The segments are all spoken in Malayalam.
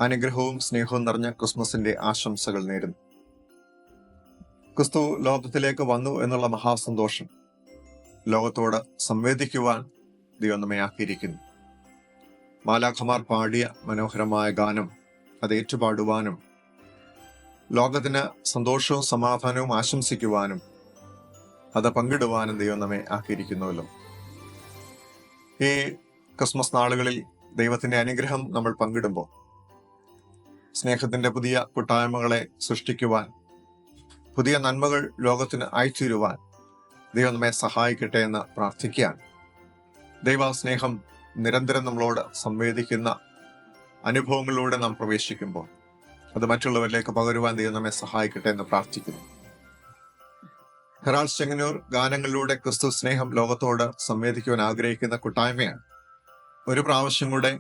അനുഗ്രഹവും സ്നേഹവും നിറഞ്ഞ ക്രിസ്മസിന്റെ ആശംസകൾ നേരുന്നു. ക്രിസ്തു ലോകത്തിലേക്ക് വന്നു എന്നുള്ള മഹാസന്തോഷം ലോകത്തോട് സംവേദിക്കുവാൻ ദൈവം നമ്മെ ആക്കിയിരിക്കുന്നു. മാലാഖമാർ പാടിയ മനോഹരമായ ഗാനം അത് ഏറ്റുപാടുവാനും ലോകത്തിന് സന്തോഷവും സമാധാനവും ആശംസിക്കുവാനും അത് പങ്കിടുവാനും ദൈവം നമ്മെ ആക്കിയിരിക്കുന്നുവല്ലോ. ഈ ക്രിസ്മസ് നാളുകളിൽ ദൈവത്തിന്റെ അനുഗ്രഹം നമ്മൾ പങ്കിടുമ്പോൾ സ്നേഹത്തിന്റെ പുതിയ കൂട്ടായ്മകളെ സൃഷ്ടിക്കുവാൻ, പുതിയ നന്മകൾ ലോകത്തിന് അയച്ചുതരുവാൻ ദൈവം നമ്മെ സഹായിക്കട്ടെ എന്ന് പ്രാർത്ഥിക്കുകയാണ്. ദൈവസ്നേഹം നിരന്തരം നമ്മളോട് സംവേദിക്കുന്ന അനുഭവങ്ങളിലൂടെ നാം പ്രവേശിക്കുമ്പോൾ അത് മറ്റുള്ളവരിലേക്ക് പകരുവാൻ ദൈവം നമ്മെ സഹായിക്കട്ടെ എന്ന് പ്രാർത്ഥിക്കുന്നു. ഹെറാൾഡ് ചെങ്ങന്നൂർ ഗാനങ്ങളിലൂടെ ക്രിസ്തു സ്നേഹം ലോകത്തോട് സംവേദിക്കുവാൻ ആഗ്രഹിക്കുന്ന കൂട്ടായ്മയാണ്. ഒരു പ്രാവശ്യം കൂടെ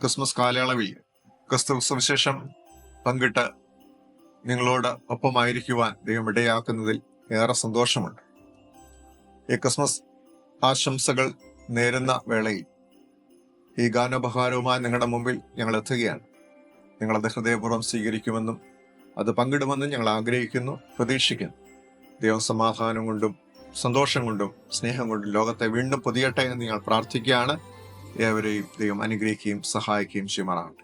ക്രിസ്മസ് കാലയളവിൽ ക്രിസ്തു സുവിശേഷം പങ്കിട്ട് നിങ്ങളോട് ഒപ്പമായിരിക്കുവാൻ ദൈവം ഇടയാക്കുന്നതിൽ ഏറെ സന്തോഷമുണ്ട്. ഈ ക്രിസ്മസ് ആശംസകൾ നേരുന്ന വേളയിൽ ഈ ഗാനോപഹാരവുമായി നിങ്ങളുടെ മുമ്പിൽ ഞങ്ങൾ എത്തുകയാണ്. നിങ്ങളത് ഹൃദയപൂർവ്വം സ്വീകരിക്കുമെന്നും അത് പങ്കിടുമെന്നും ഞങ്ങൾ ആഗ്രഹിക്കുന്നു, പ്രതീക്ഷിക്കുന്നു. ദൈവം സമാധാനം കൊണ്ടും സന്തോഷം കൊണ്ടും സ്നേഹം കൊണ്ടും ലോകത്തെ വീണ്ടും പൊതിയട്ടെ എന്ന് ഞങ്ങൾ പ്രാർത്ഥിക്കുകയാണ്. ഏവരെയും ദൈവം അനുഗ്രഹിക്കുകയും സഹായിക്കുകയും ചെയ്യുമാറാകട്ടെ.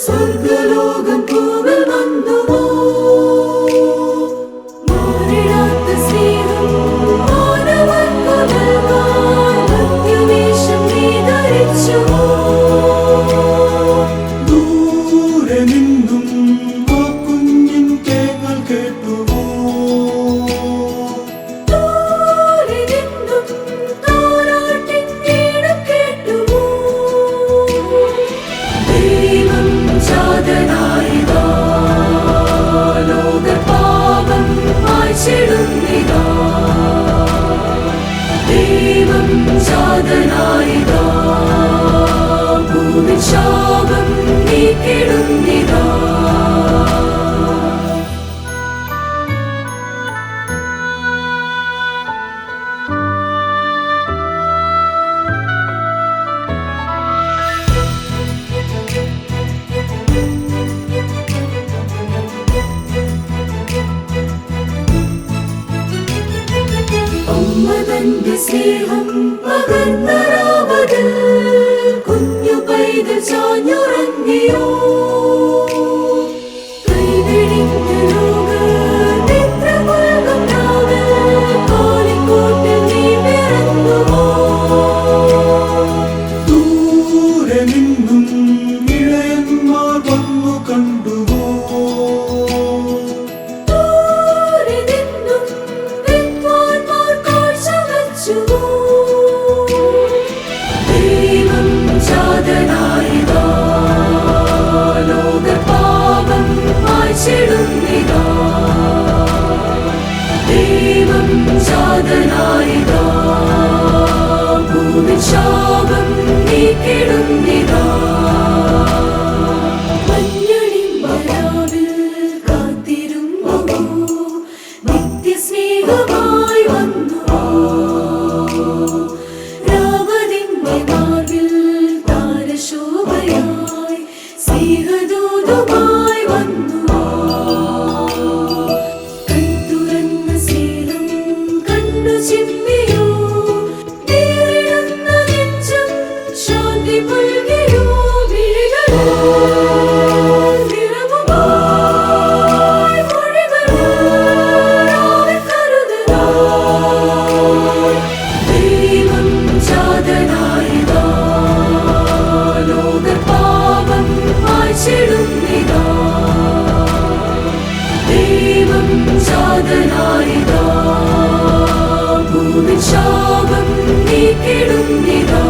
സ്വർഗലോകം പൂവിൽ വന്നുവോ അമ്മതന്റെ സ്നേഹം പകർന്നരാവതിൽ കുഞ്ഞു പൈതൽ ചാഞ്ഞുറങ്ങിയോ. ദൂതുമായി വന്നു രാമതിന്റെ മാർവിൽ താരശോഭയായി സ്നേഹദൂതുമായി വന്നു കൺതുറന്ന സ്നേഹം കണ്ണു ചിമ്മിയോ നേരിടുന്ന നെഞ്ചം ശാന്തി പുൽകിയോ മിഴികളാൽ നിറവുമായി മൊഴികളാൽ കരുതലായി ദൈവം ജാതനായിതാ ലോകപാപം മായ്ച്ചിടുന്നിതാ ദൈവം ജാതനായിതാ ഭൂമിൻ ശാപം നീക്കിടുന്നിതാ